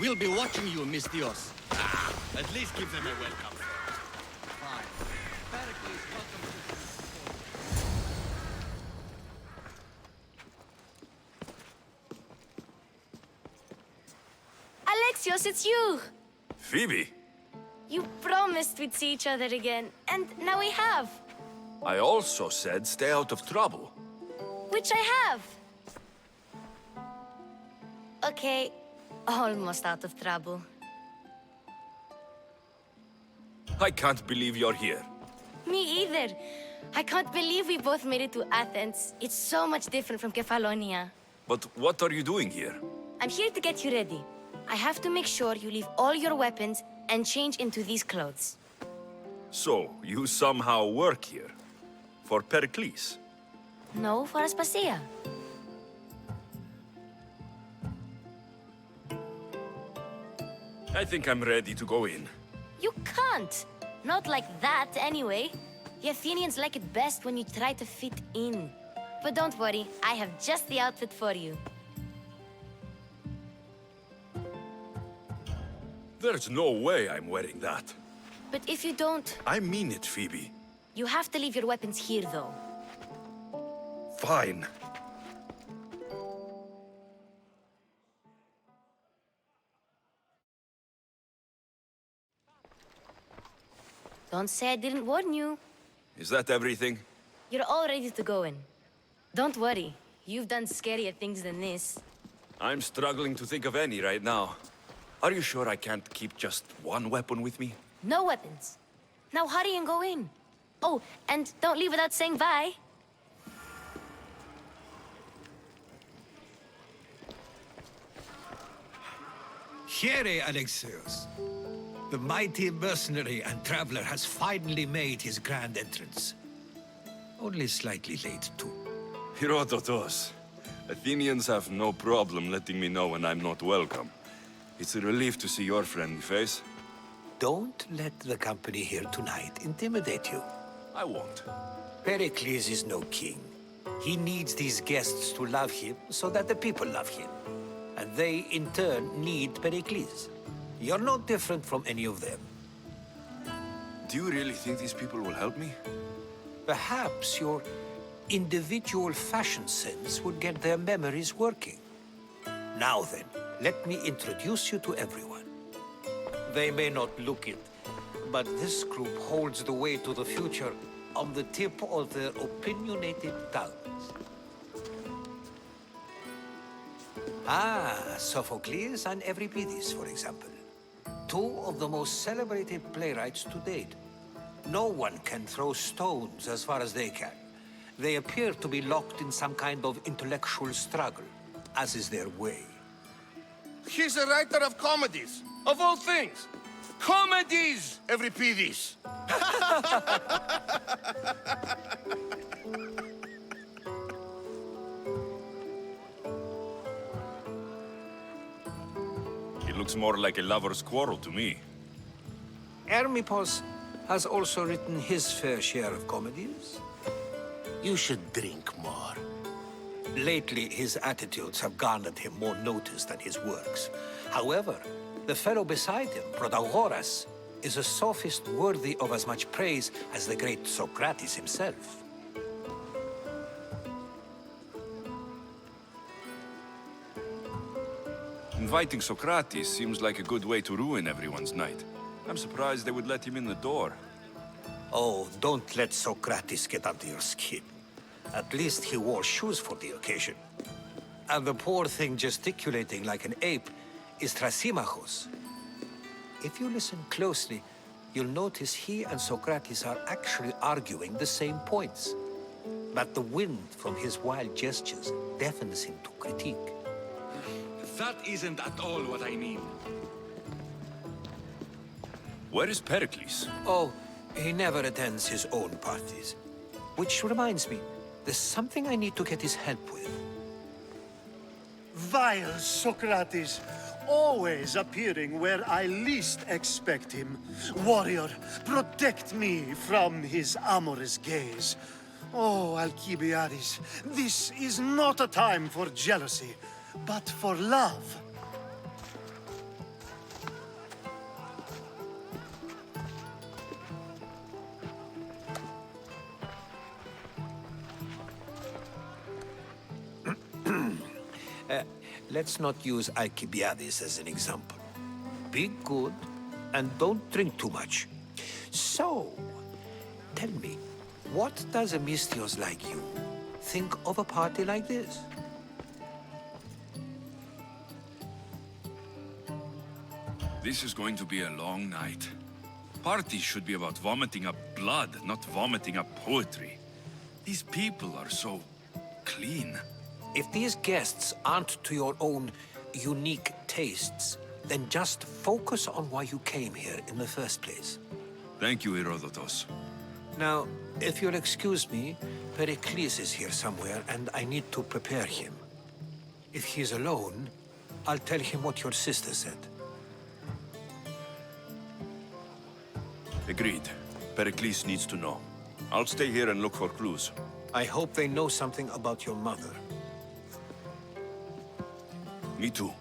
We'll be watching you, Miss Dios. At least give them a welcome. Fine. Pericles, welcome to... Alexios, it's you! Phoebe, You promised we'd see each other again, and now we have. I also said stay out of trouble. Which I have. Okay, almost out of trouble. I can't believe you're here. Me either. I can't believe we both made it to Athens. It's so much different from Kefalonia. But what are you doing here? I'm here to get you ready. I have to make sure you leave all your weapons and change into these clothes. So, you somehow work here? For Pericles? No, for Aspasia. I think I'm ready to go in. You can't. Not like that, anyway. The Athenians like it best when you try to fit in. But don't worry, I have just the outfit for you. There's no way I'm wearing that. But if you don't, I mean it, Phoebe. you have to leave your weapons here, though. Fine. Don't say I didn't warn you. Is that everything? You're all ready to go in. Don't worry, you've done scarier things than this. I'm struggling to think of any right now. Are you sure I can't keep just one weapon with me? No weapons. Now hurry and go in. Oh, and don't leave without saying bye. Here, Alexios. The mighty mercenary and traveler has finally made his grand entrance. Only slightly late, too. Herodotus. Athenians have no problem letting me know when I'm not welcome. It's a relief to see your friendly face. Don't let the company here tonight intimidate you. I won't. Pericles is no king. He needs these guests to love him so that the people love him. And they, in turn, need Pericles. You're no different from any of them. Do you really think these people will help me? Perhaps your individual fashion sense would get their memories working. Now then, let me introduce you to everyone. They may not look it, but this group holds the way to the future on the tip of their opinionated tongues. Sophocles and Euripides, for example. Two of the most celebrated playwrights to date. No one can throw stones as far as they can. They appear to be locked in some kind of intellectual struggle, as is their way. He's a writer of comedies, of all things. Comedies, Euripides. It looks more like a lover's quarrel to me. Hermippos has also written his fair share of comedies. You should drink more. Lately, his attitudes have garnered him more notice than his works. However, the fellow beside him, Protagoras, is a sophist worthy of as much praise as the great Socrates himself. Inviting Socrates seems like a good way to ruin everyone's night. I'm surprised they would let him in the door. Oh, don't let Socrates get under your skin. At least he wore shoes for the occasion. And the poor thing gesticulating like an ape is Thrasymachos. If you listen closely, you'll notice he and Socrates are actually arguing the same points. But the wind from his wild gestures deafens him to critique. That isn't at all what I mean. Where is Pericles? Oh, he never attends his own parties. Which reminds me, there's something I need to get his help with. Vile Socrates, always appearing where I least expect him. Warrior, protect me from his amorous gaze. Oh, Alcibiades, this is not a time for jealousy, but for love. let's not use Alcibiades as an example. Be good and don't drink too much. So, tell me, what does a Misthios like you think of a party like this? This is going to be a long night. Parties should be about vomiting up blood, not vomiting up poetry. These people are so clean. If these guests aren't to your own unique tastes, then just focus on why you came here in the first place. Thank you, Herodotus. Now, if you'll excuse me, Pericles is here somewhere, and I need to prepare him. If he's alone, I'll tell him what your sister said. Agreed. Pericles needs to know. I'll stay here and look for clues. I hope they know something about your mother. Me too.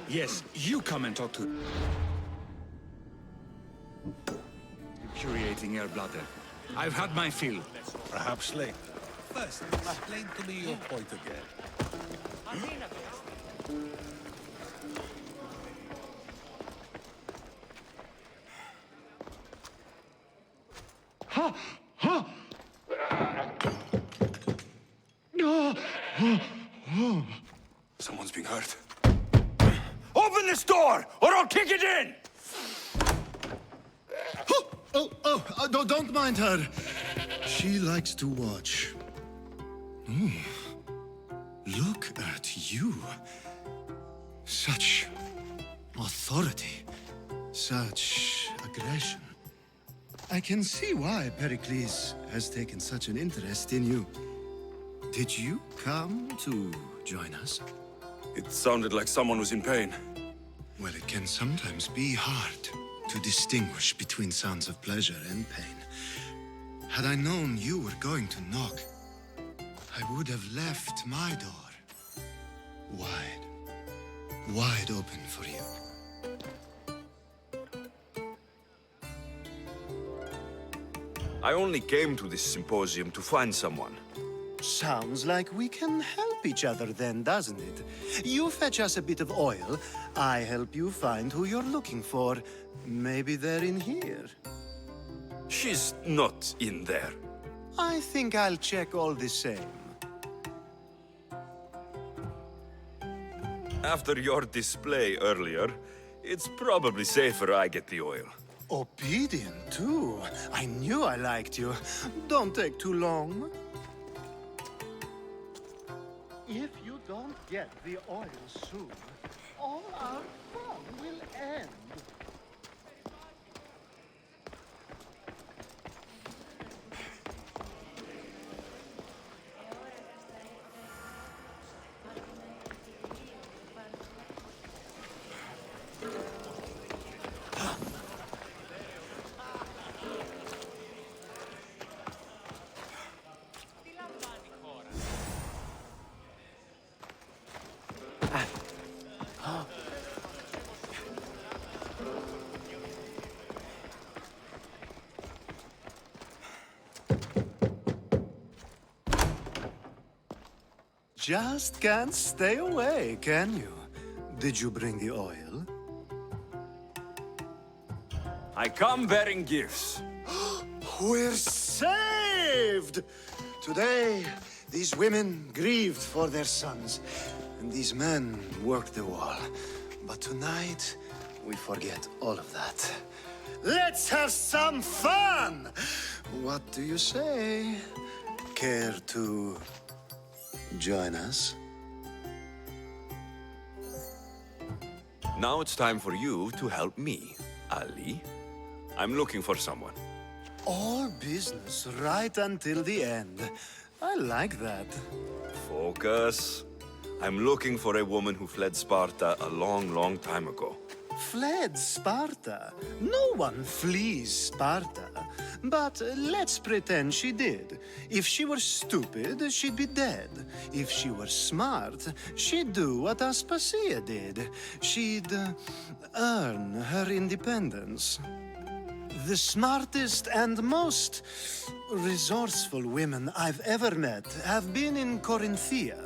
Yes, you come and talk to... Infuriating air bladder. I've had my fill. Perhaps late. First, explain to me your point again. Someone's being hurt. Open this door, or I'll kick it in! Don't mind her. She likes to watch. Oh, look at you. Such authority, such aggression. I can see why Pericles has taken such an interest in you. Did you come to join us? It sounded like someone was in pain. Well, it can sometimes be hard to distinguish between sounds of pleasure and pain. Had I known you were going to knock, I would have left my door wide open for you. I only came to this symposium to find someone. Sounds like we can help each other then, doesn't it? You fetch us a bit of oil, I help you find who you're looking for. Maybe they're in here. She's not in there. I think I'll check all the same. After your display earlier, it's probably safer I get the oil. Obedient, too. I knew I liked you. Don't take too long. If you don't get the oil soon, all our fun will end. Just can't stay away, can you? Did you bring the oil? I come bearing gifts. We're saved! Today, these women grieved for their sons, and these men worked the wall. But tonight, we forget all of that. Let's have some fun! What do you say? Care to join us? Now it's time for you to help me, Ali. I'm looking for someone. All business right until the end. I like that. Focus. I'm looking for a woman who fled Sparta a long, long time ago. Fled Sparta? No one flees Sparta. But let's pretend she did. If she were stupid, she'd be dead. If she were smart, she'd do what Aspasia did. She'd earn her independence. The smartest and most resourceful women I've ever met have been in Corinthia.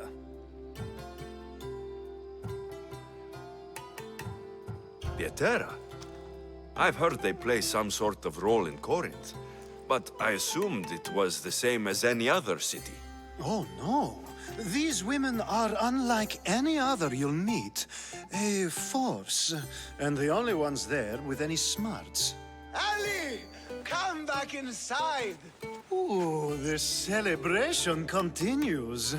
Pietera? I've heard they play some sort of role in Corinth, but I assumed it was the same as any other city. Oh, no. These women are unlike any other you'll meet. A force, and the only ones there with any smarts. Ali! Come back inside! Ooh, the celebration continues.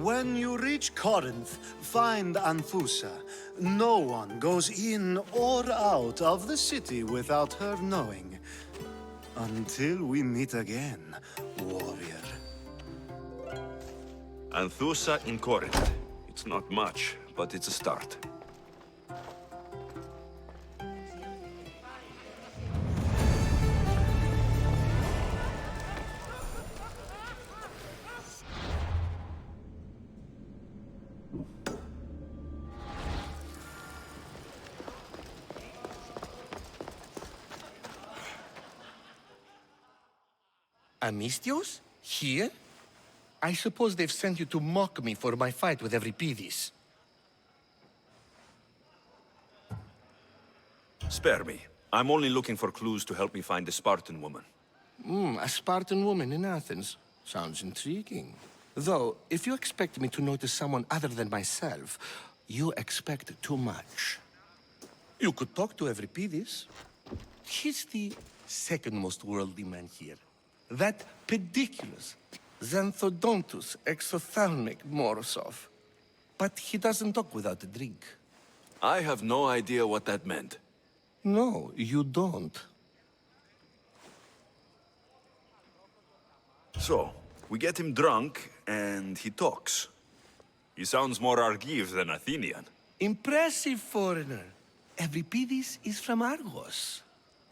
When you reach Corinth, find Anthusa. No one goes in or out of the city without her knowing. Until we meet again, warrior. Anthusa in Corinth. It's not much, but it's a start. Amistios? Here? I suppose they've sent you to mock me for my fight with Euripides. Spare me. I'm only looking for clues to help me find a Spartan woman. A Spartan woman in Athens. Sounds intriguing. Though, if you expect me to notice someone other than myself, you expect too much. You could talk to Euripides. He's the second most worldly man here. That pediculous Xanthodontus exophthalmic Morosov. But he doesn't talk without a drink. I have no idea what that meant. No, you don't. So, we get him drunk, and he talks. He sounds more Argive than Athenian. Impressive foreigner. Euripides is from Argos.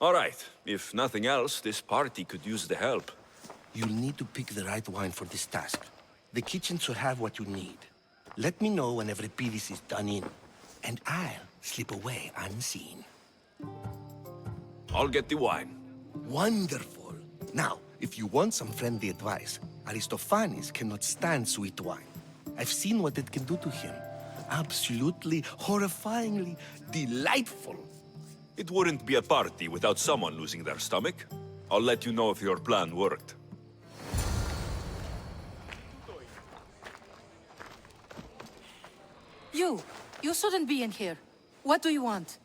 All right, if nothing else, this party could use the help. You'll need to pick the right wine for this task. The kitchen should have what you need. Let me know when Euripides is done in, and I'll slip away unseen. I'll get the wine. Wonderful. Now, if you want some friendly advice, Aristophanes cannot stand sweet wine. I've seen what it can do to him. Absolutely, horrifyingly delightful. It wouldn't be a party without someone losing their stomach. I'll let you know if your plan worked. You shouldn't be in here. What do you want?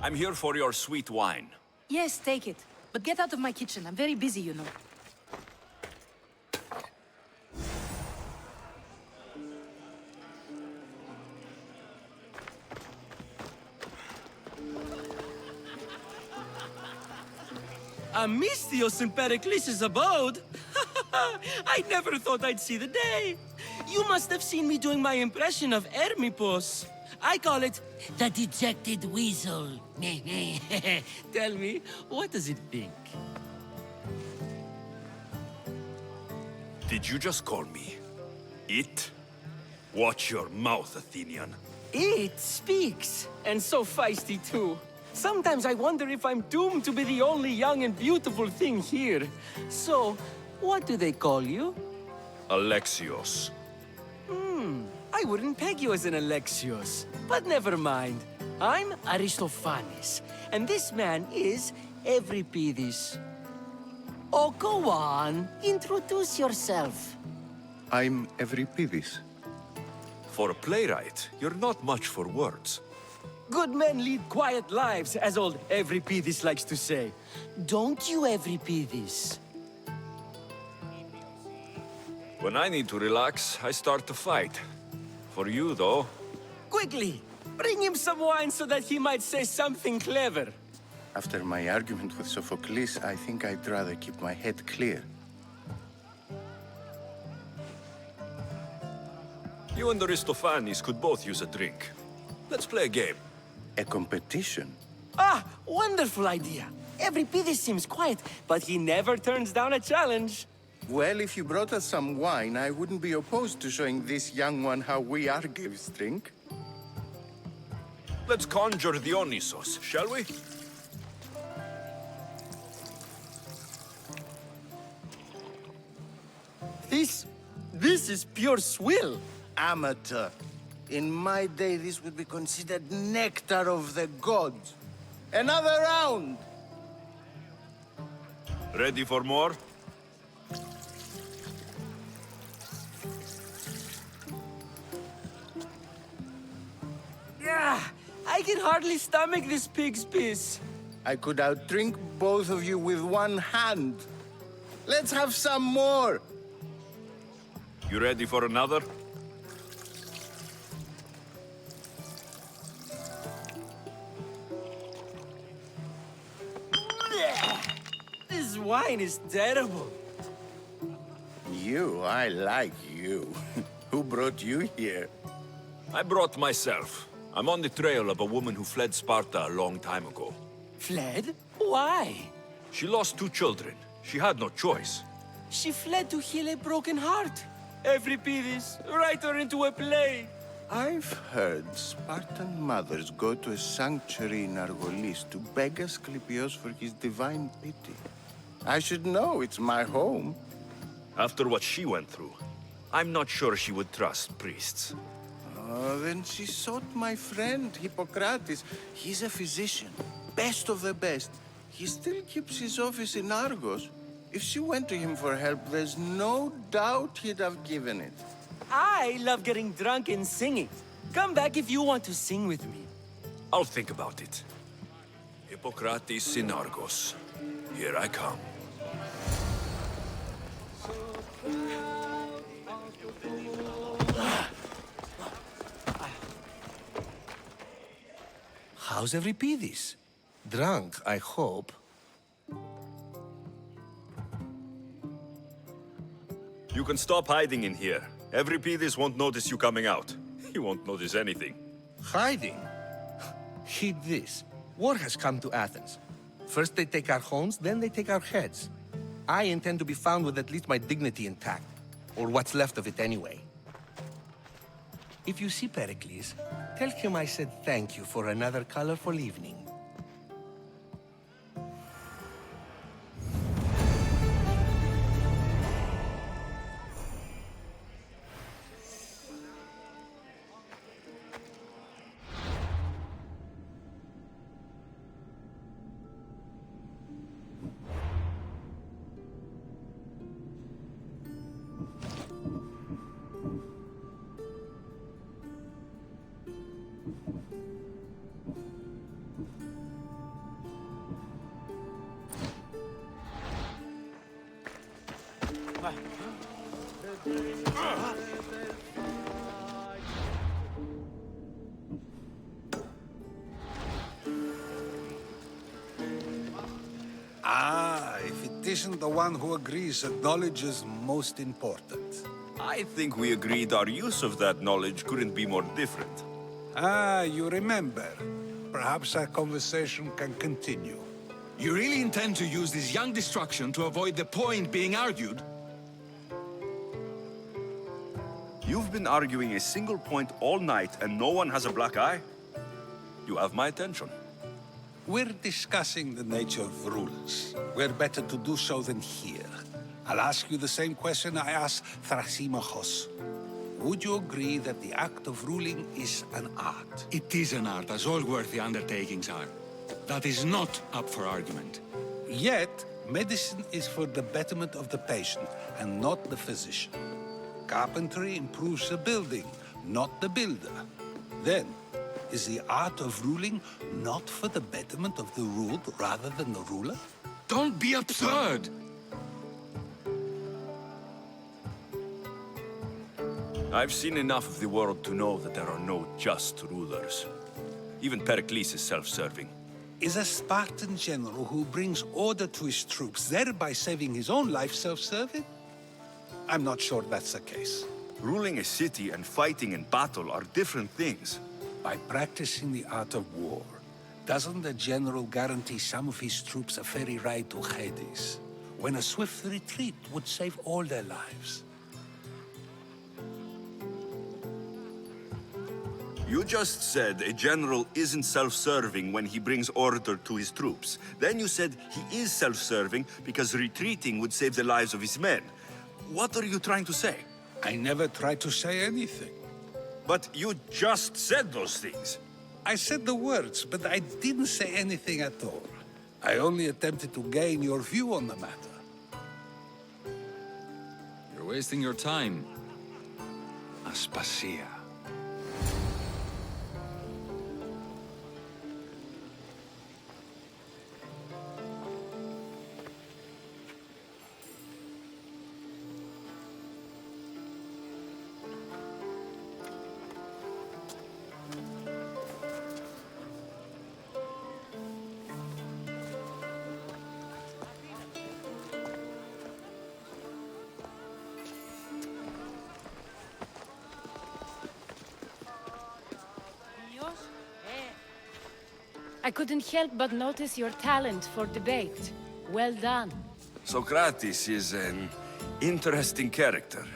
I'm here for your sweet wine. Yes, take it. But get out of my kitchen. I'm very busy, you know. Amistios in Pericles' abode? I never thought I'd see the day. You must have seen me doing my impression of Hermippos. I call it the dejected weasel. Tell me, what does it think? Did you just call me it? Watch your mouth, Athenian. It speaks, and so feisty too. Sometimes I wonder if I'm doomed to be the only young and beautiful thing here. So, what do they call you? Alexios. I wouldn't peg you as an Alexios, but never mind. I'm Aristophanes, and this man is Euripides. Oh, go on. Introduce yourself. I'm Euripides. For a playwright, you're not much for words. Good men lead quiet lives, as old Euripides likes to say. Don't you, Euripides? When I need to relax, I start to fight. For you, though, Quickly, Bring him some wine so that he might say something clever. After my argument with Sophocles, I think I'd rather keep my head clear. You and Aristophanes could both use a drink. Let's play a game. A competition? Ah, wonderful idea. Euripides seems quiet, but he never turns down a challenge. Well, if you brought us some wine, I wouldn't be opposed to showing this young one how we Argives drink. Let's conjure Dionysos, shall we? This is pure swill. Amateur. In my day, this would be considered nectar of the gods. Another round! Ready for more? Yeah, I can hardly stomach this pig's piss. I could outdrink both of you with one hand. Let's have some more! You ready for another? This wine is terrible. You, I like you. Who brought you here? I brought myself. I'm on the trail of a woman who fled Sparta a long time ago. Fled? Why? She lost 2 children. She had no choice. She fled to heal a broken heart. Euripides, write her into a play. I've heard Spartan mothers go to a sanctuary in Argolis to beg Asclepios for his divine pity. I should know, it's my home. After what she went through, I'm not sure she would trust priests. Oh, then she sought my friend, Hippocrates. He's a physician, best of the best. He still keeps his office in Argos. If she went to him for help, there's no doubt he'd have given it. I love getting drunk and singing. Come back if you want to sing with me. I'll think about it. Hippocrates in Argos. Here I come. How's Euripides? Drunk, I hope. You can stop hiding in here. Euripides won't notice you coming out. He won't notice anything. Hiding? Heed this. War has come to Athens. First they take our homes, then they take our heads. I intend to be found with at least my dignity intact. Or what's left of it anyway. If you see Pericles, tell him I said thank you for another colorful evening. Ah, if it isn't the one who agrees that knowledge is most important. I think we agreed our use of that knowledge couldn't be more different. Ah, you remember. Perhaps our conversation can continue. You really intend to use this young destruction to avoid the point being argued? You've been arguing a single point all night and no one has a black eye? You have my attention. We're discussing the nature of rules. Where better to do so than here? I'll ask you the same question I asked Thrasymachos. Would you agree that the act of ruling is an art? It is an art, as all worthy undertakings are. That is not up for argument. Yet, medicine is for the betterment of the patient and not the physician. Carpentry improves the building, not the builder. Then, is the art of ruling not for the betterment of the ruled rather than the ruler? Don't be absurd! I've seen enough of the world to know that there are no just rulers. Even Pericles is self-serving. Is a Spartan general who brings order to his troops, thereby saving his own life, self-serving? I'm not sure that's the case. Ruling a city and fighting in battle are different things. By practicing the art of war, doesn't the general guarantee some of his troops a ferry ride to Hades, when a swift retreat would save all their lives? You just said a general isn't self-serving when he brings order to his troops. Then you said he is self-serving because retreating would save the lives of his men. What are you trying to say? I never tried to say anything. But you just said those things. I said the words, but I didn't say anything at all. I only attempted to gain your view on the matter. You're wasting your time. Aspasia. I couldn't help but notice your talent for debate. Well done. Socrates is an interesting character.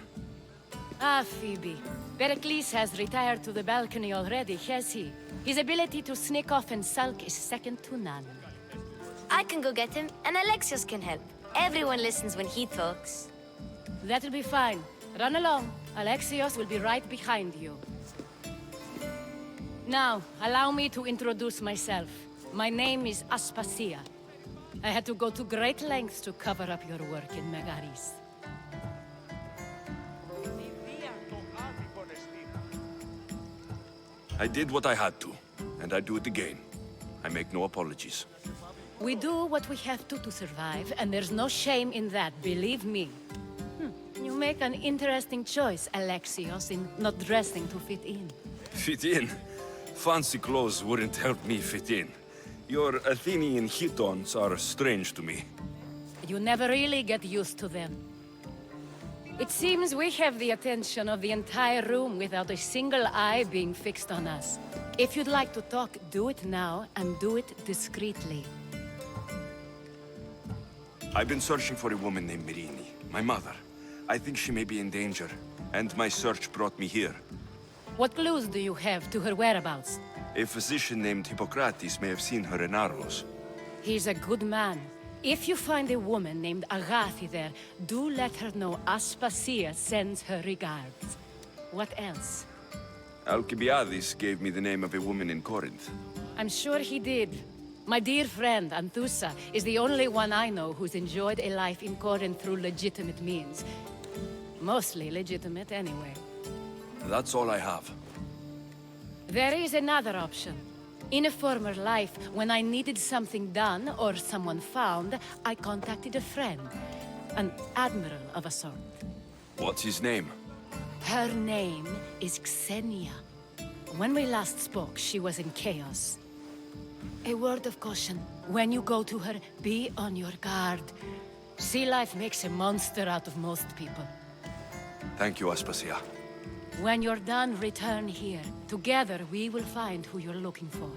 Ah, Phoebe. Pericles has retired to the balcony already, has he? His ability to sneak off and sulk is second to none. I can go get him, and Alexios can help. Everyone listens when he talks. That'll be fine. Run along. Alexios will be right behind you. Now, allow me to introduce myself. My name is Aspasia. I had to go to great lengths to cover up your work in Megaris. I did what I had to, and I do it again. I make no apologies. We do what we have to survive, and there's no shame in that, believe me. You make an interesting choice, Alexios, in not dressing to fit in. Fit in? Fancy clothes wouldn't help me fit in. Your Athenian chitons are strange to me. You never really get used to them. It seems we have the attention of the entire room without a single eye being fixed on us. If you'd like to talk, do it now, and do it discreetly. I've been searching for a woman named Myrine, my mother. I think she may be in danger, and my search brought me here. What clues do you have to her whereabouts? A physician named Hippocrates may have seen her in Argos. He's a good man. If you find a woman named Agathi there, do let her know Aspasia sends her regards. What else? Alcibiades gave me the name of a woman in Corinth. I'm sure he did. My dear friend, Anthusa, is the only one I know who's enjoyed a life in Corinth through legitimate means. Mostly legitimate, anyway. That's all I have. There is another option. In a former life, when I needed something done or someone found, I contacted a friend. An admiral of a sort. What's his name? Her name is Xenia. When we last spoke, she was in chaos. A word of caution. When you go to her, be on your guard. Sea life makes a monster out of most people. Thank you, Aspasia. When you're done, return here. Together, we will find who you're looking for.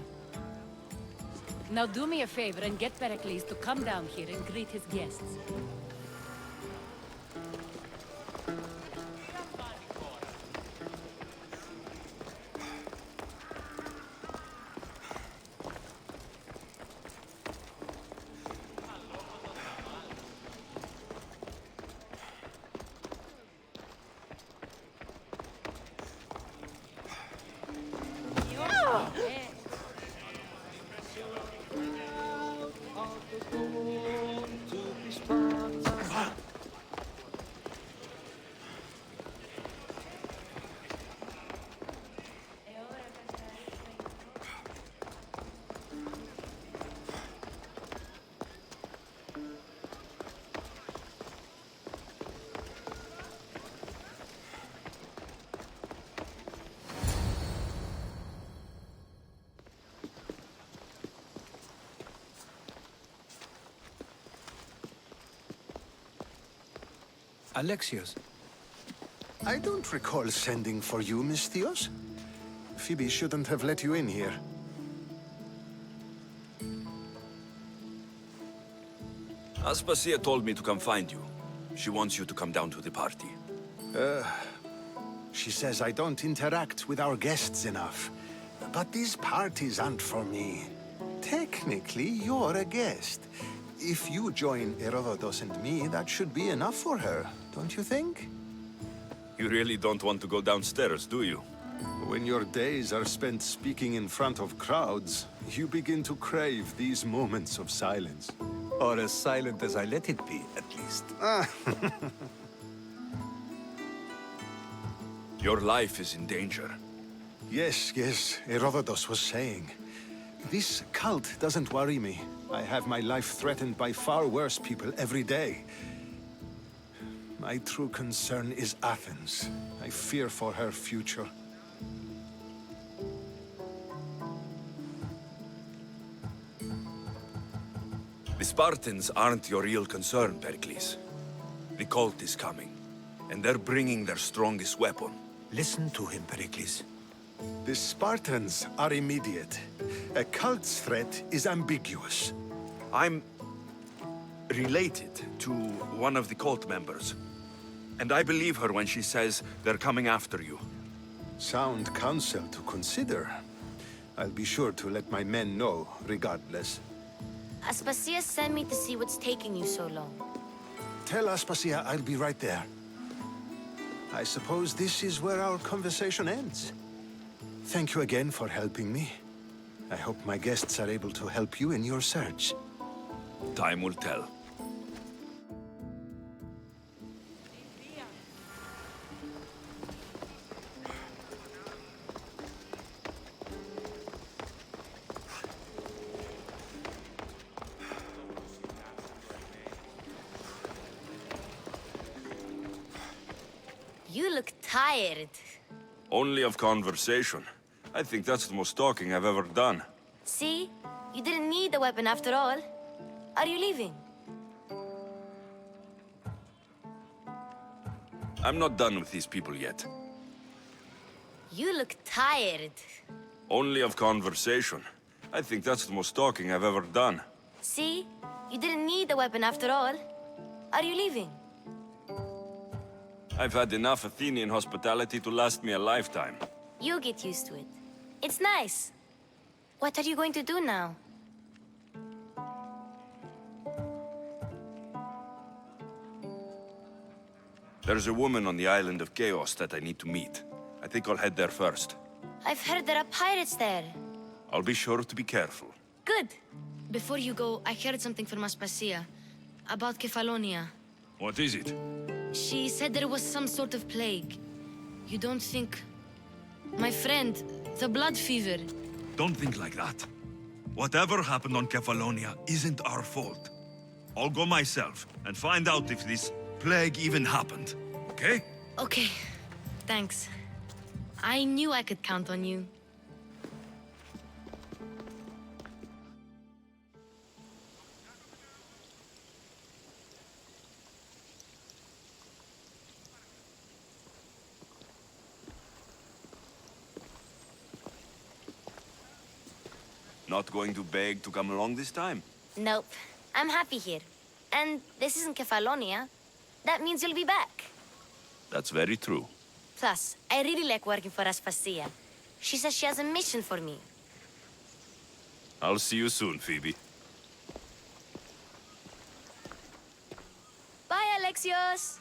Now do me a favor and get Pericles to come down here and greet his guests. Alexios. I don't recall sending for you, Mystios. Phoebe shouldn't have let you in here. Aspasia told me to come find you. She wants you to come down to the party. She says I don't interact with our guests enough. But these parties aren't for me. Technically, you're a guest. If you join Herodotus and me, that should be enough for her, don't you think? You really don't want to go downstairs, do you? When your days are spent speaking in front of crowds, you begin to crave these moments of silence. Or as silent as I let it be, at least. Your life is in danger. Yes, Herodotus was saying. This cult doesn't worry me. I have my life threatened by far worse people every day. My true concern is Athens. I fear for her future. The Spartans aren't your real concern, Pericles. The cult is coming, and they're bringing their strongest weapon. Listen to him, Pericles. The Spartans are immediate. A cult's threat is ambiguous. I'm related to one of the cult members, and I believe her when she says they're coming after you. Sound counsel to consider. I'll be sure to let my men know, regardless. Aspasia sent me to see what's taking you so long. Tell Aspasia I'll be right there. I suppose this is where our conversation ends. Thank you again for helping me. I hope my guests are able to help you in your search. Time will tell. You look tired. Only of conversation. I think that's the most talking I've ever done. See? You didn't need the weapon after all. Are you leaving? I'm not done with these people yet. You look tired. Only of conversation. I think that's the most talking I've ever done. See? You didn't need the weapon after all. Are you leaving? I've had enough Athenian hospitality to last me a lifetime. You get used to it. It's nice. What are you going to do now? There's a woman on the island of Chaos that I need to meet. I think I'll head there first. I've heard there are pirates there. I'll be sure to be careful. Good. Before you go, I heard something from Aspasia. About Kefalonia. What is it? She said there was some sort of plague. You don't think... My friend, the blood fever. Don't think like that. Whatever happened on Kefalonia isn't our fault. I'll go myself and find out if this plague even happened, okay? Okay, thanks. I knew I could count on you. Not going to beg to come along this time? Nope. I'm happy here. And this isn't Kefalonia. That means you'll be back. That's very true. Plus, I really like working for Aspasia. She says she has a mission for me. I'll see you soon, Phoebe. Bye, Alexios!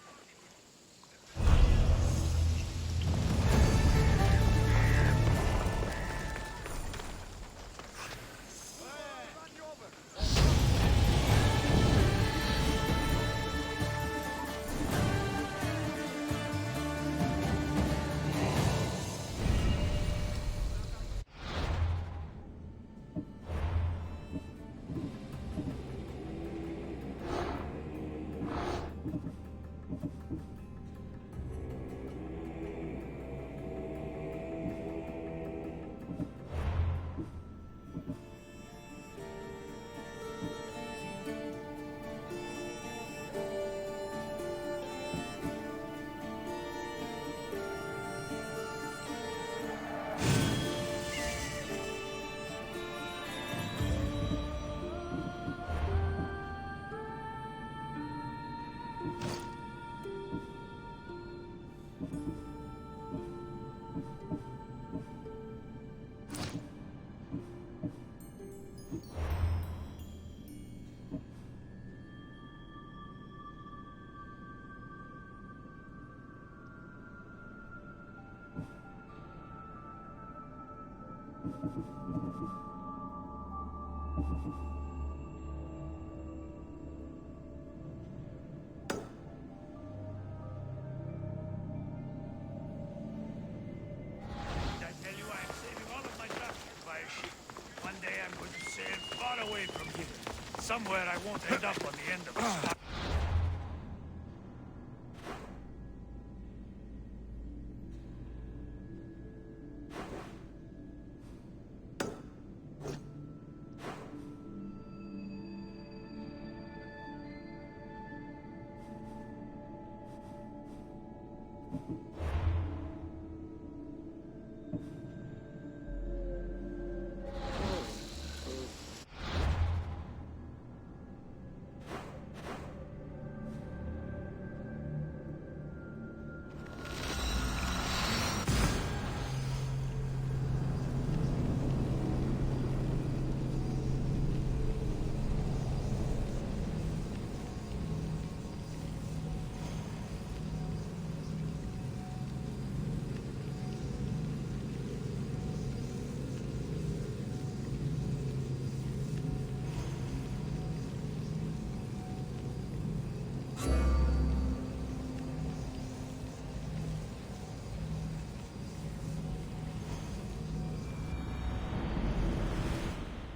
Somewhere I won't end up on the end of it.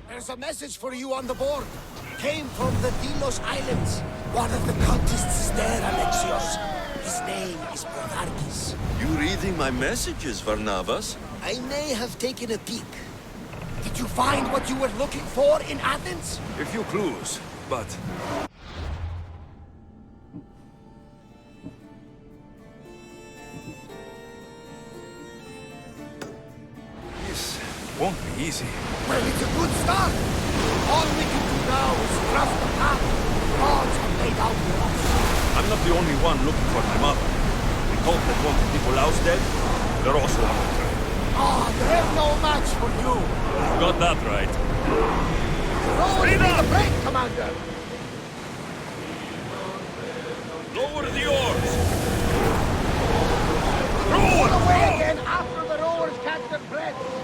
There's a message for you on the board. Came from the Delos Islands. One of the cultists is there, Alexios. His name is Bogarkis. You reading my messages, Varnavas? I may have taken a peek. Did you find what you were looking for in Athens? A few clues, but... This won't be easy. Well, it's a good start. All we can do now is trust the path. Gods have laid out for us. I'm not the only one looking for my mother. The cult that wanted people ousted, they're also on the trail. Ah, they're no match for you. You got that right. Roll me the break, Commander. Lower the oars! Pull away again after the rowers catch their breath.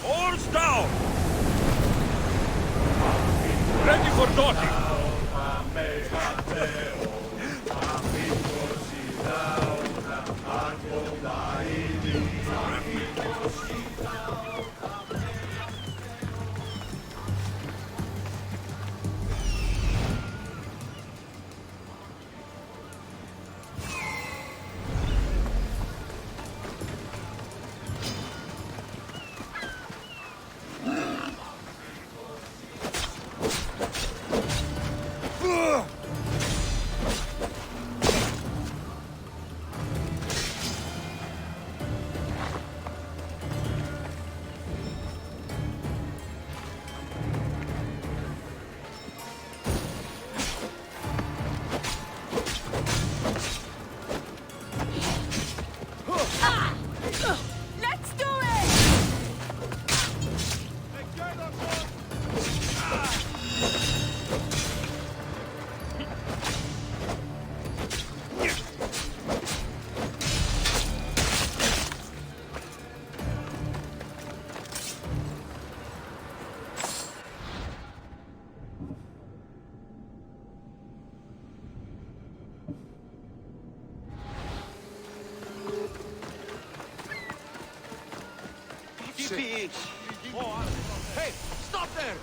Oars down! Ready for docking! shit. Hey, stop there!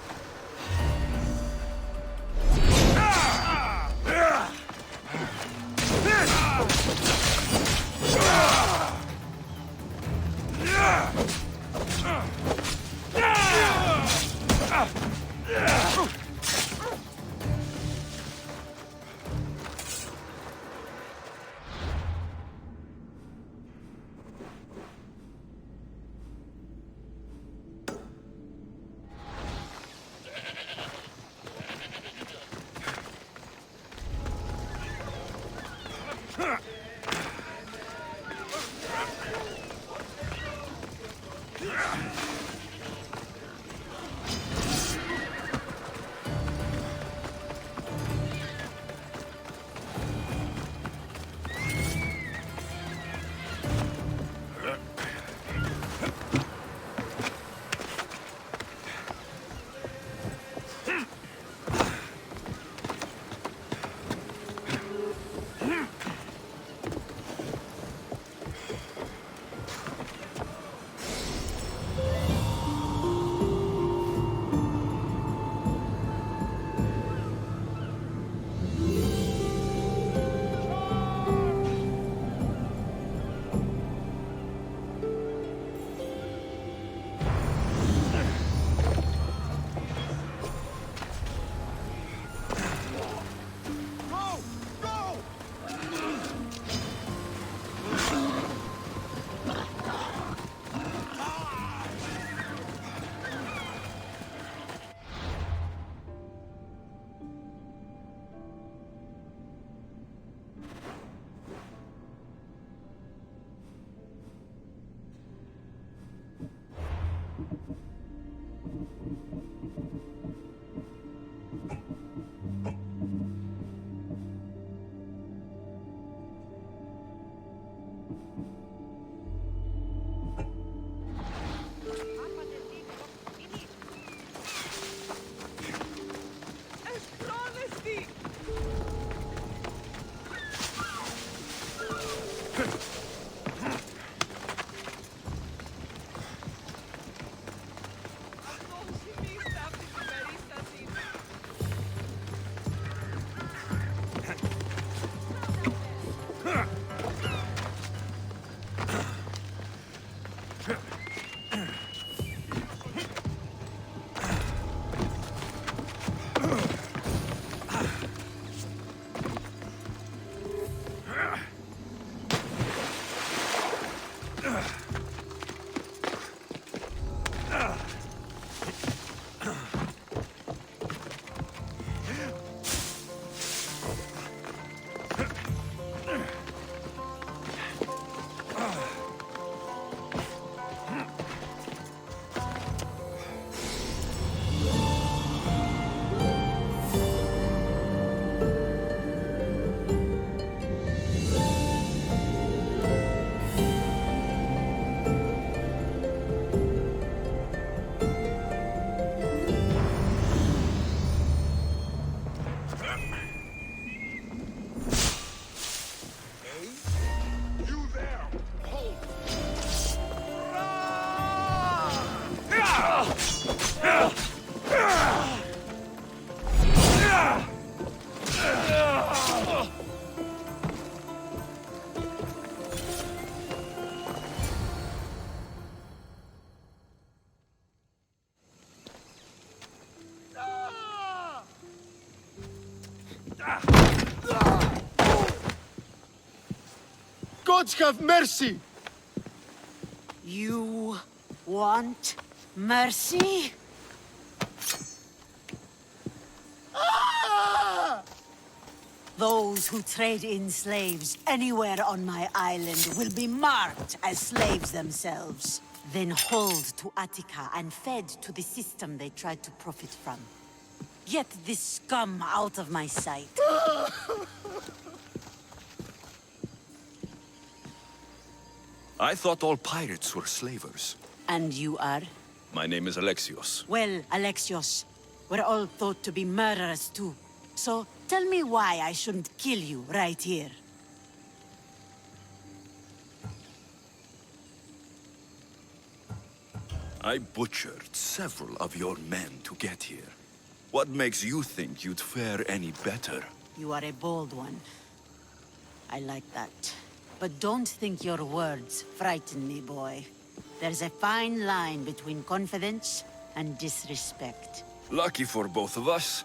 Gods have mercy! You want mercy? Those who trade in slaves anywhere on my island will be marked as slaves themselves, then hauled to Attica and fed to the system they tried to profit from. Get this scum out of my sight. I thought all pirates were slavers. And you are? My name is Alexios. Well, Alexios, we're all thought to be murderers too. So tell me why I shouldn't kill you right here. I butchered several of your men to get here. What makes you think you'd fare any better? You are a bold one. I like that. But don't think your words frighten me, boy. There's a fine line between confidence and disrespect. Lucky for both of us,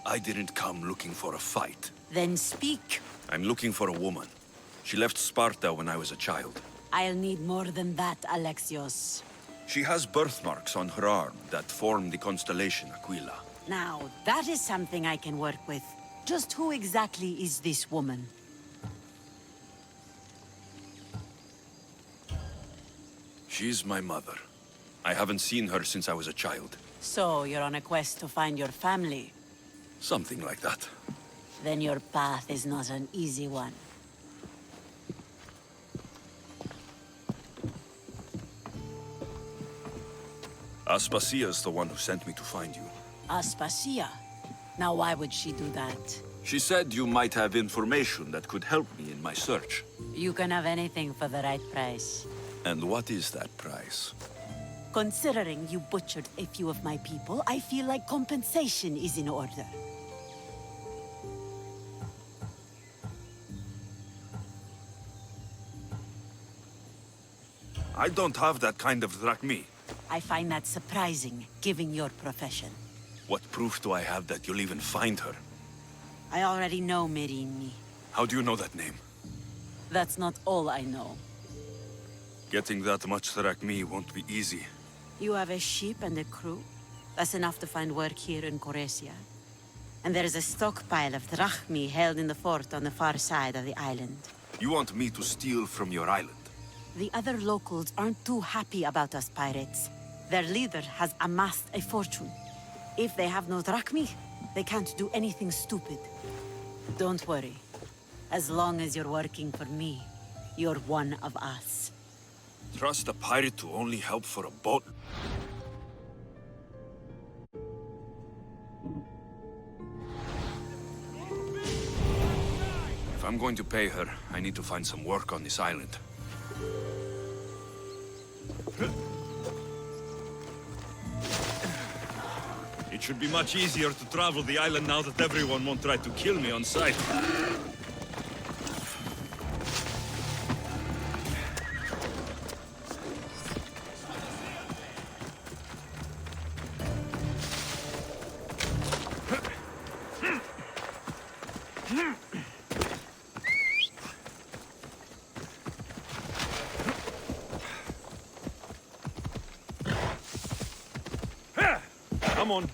I didn't come looking for a fight. Then speak. I'm looking for a woman. She left Sparta when I was a child. I'll need more than that, Alexios. She has birthmarks on her arm that form the constellation Aquila. Now, that is something I can work with. Just who exactly is this woman? She's my mother. I haven't seen her since I was a child. So, you're on a quest to find your family? Something like that. Then your path is not an easy one. Aspasia's the one who sent me to find you. Aspasia? Now why would she do that? She said you might have information that could help me in my search. You can have anything for the right price. And what is that price? Considering you butchered a few of my people, I feel like compensation is in order. I don't have that kind of drachmi. I find that surprising, given your profession. What proof do I have that you'll even find her? I already know Merini. How do you know that name? That's not all I know. Getting that much drachmi won't be easy. You have a ship and a crew. That's enough to find work here in Coresia. And there is a stockpile of drachmi held in the fort on the far side of the island. You want me to steal from your island? The other locals aren't too happy about us pirates. Their leader has amassed a fortune. If they have no drachmi, they can't do anything stupid. Don't worry. As long as you're working for me, you're one of us. Trust a pirate to only help for a boat? If I'm going to pay her, I need to find some work on this island. It should be much easier to travel the island now that everyone won't try to kill me on sight. Come on.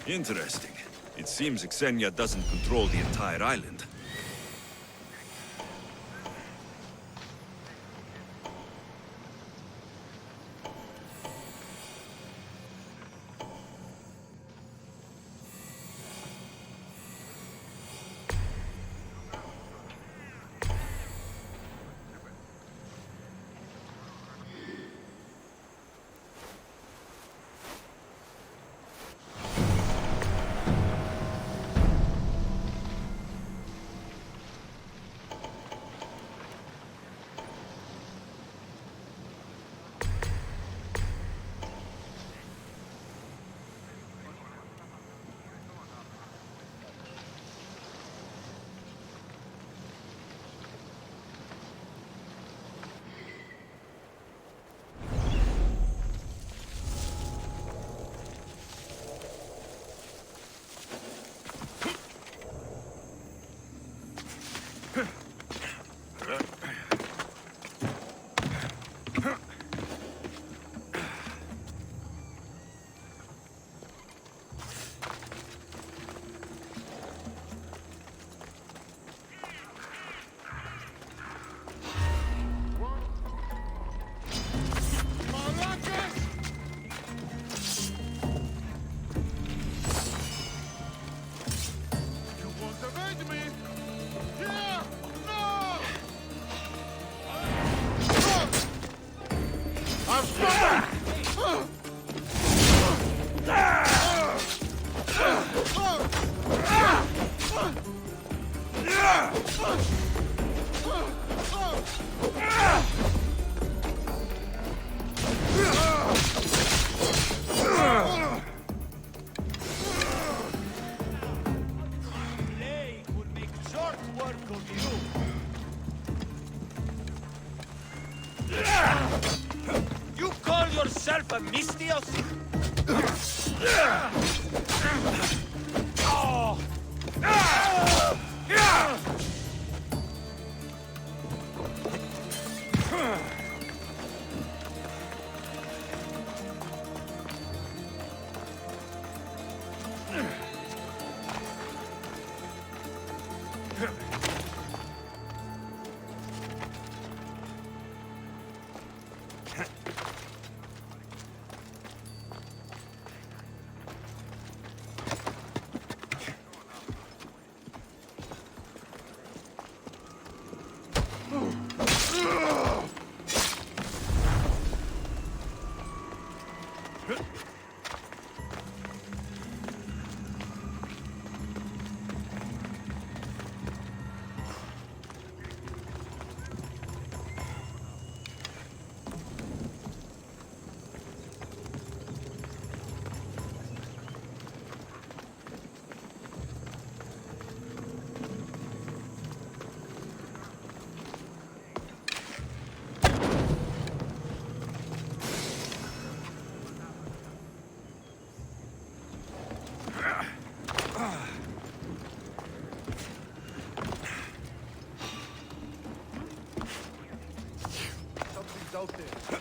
Interesting. It seems Xenia doesn't control the entire island. Plague will make short work of you. You call yourself a Mystios? Oh! Something's out there.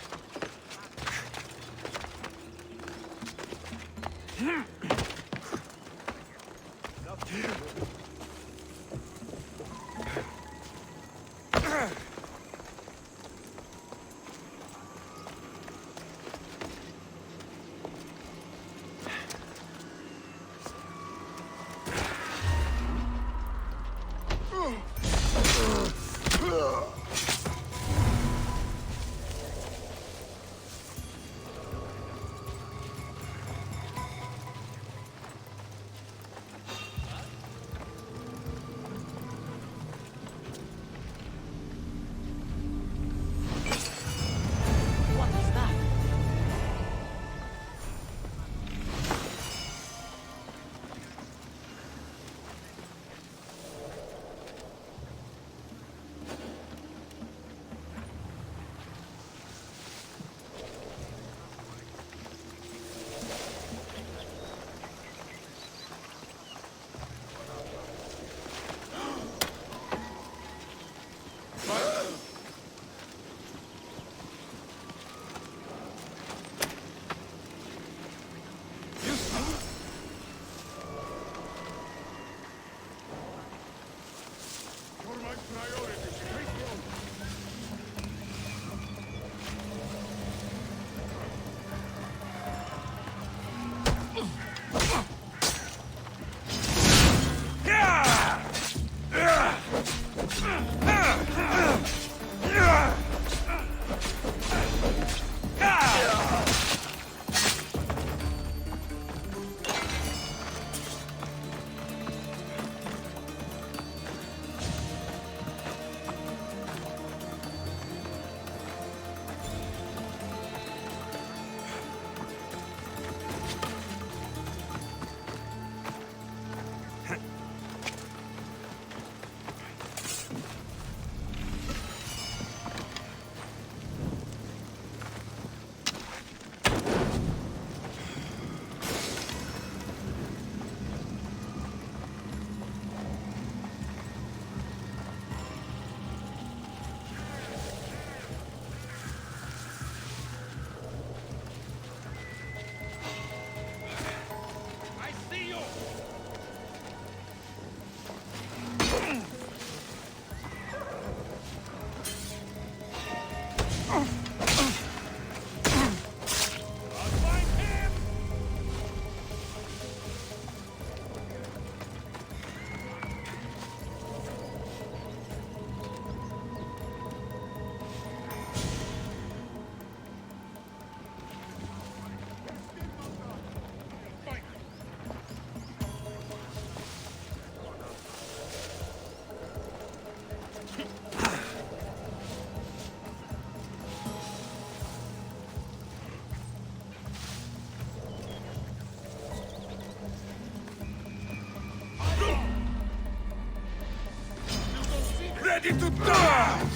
Ready to die!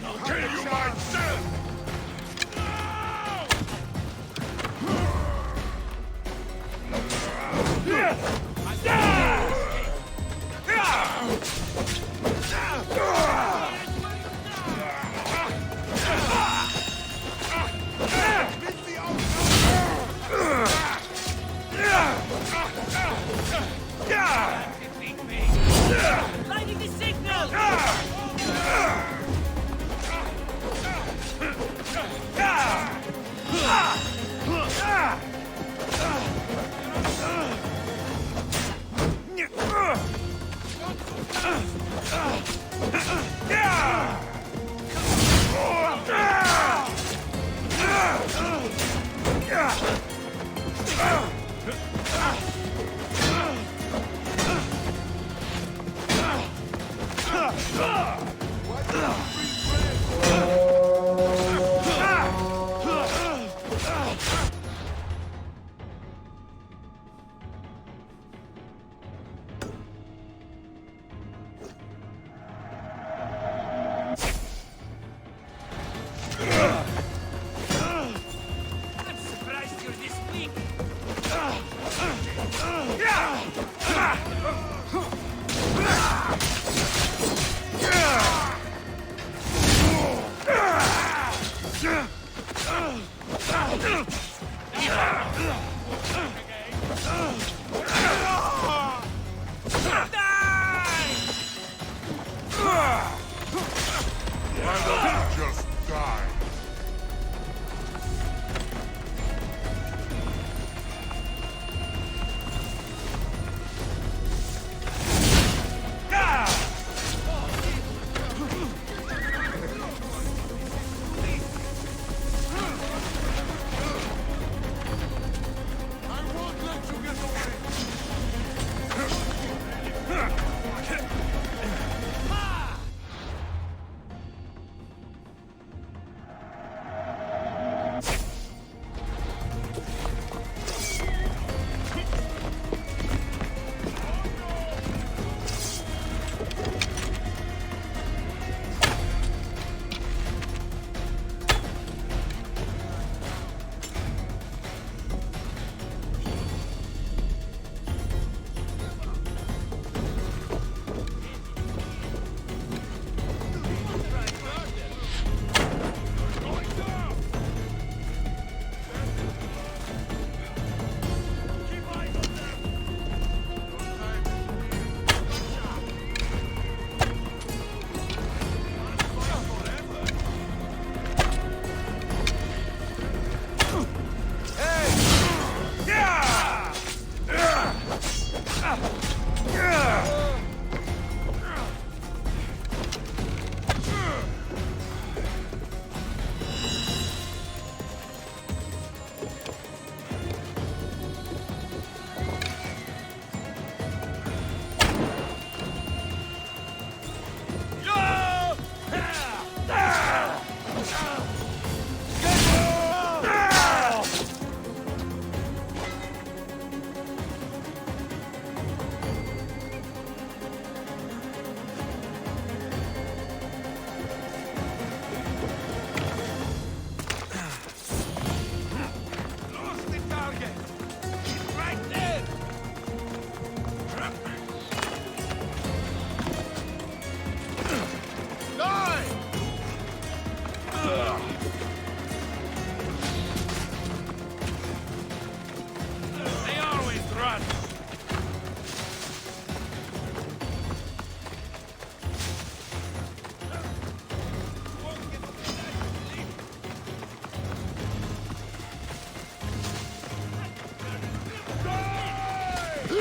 I'll kill you myself! Lighting the signal! I'm surprised you're this weak. Why don't you just die? I won't let you get away!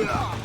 Ugh!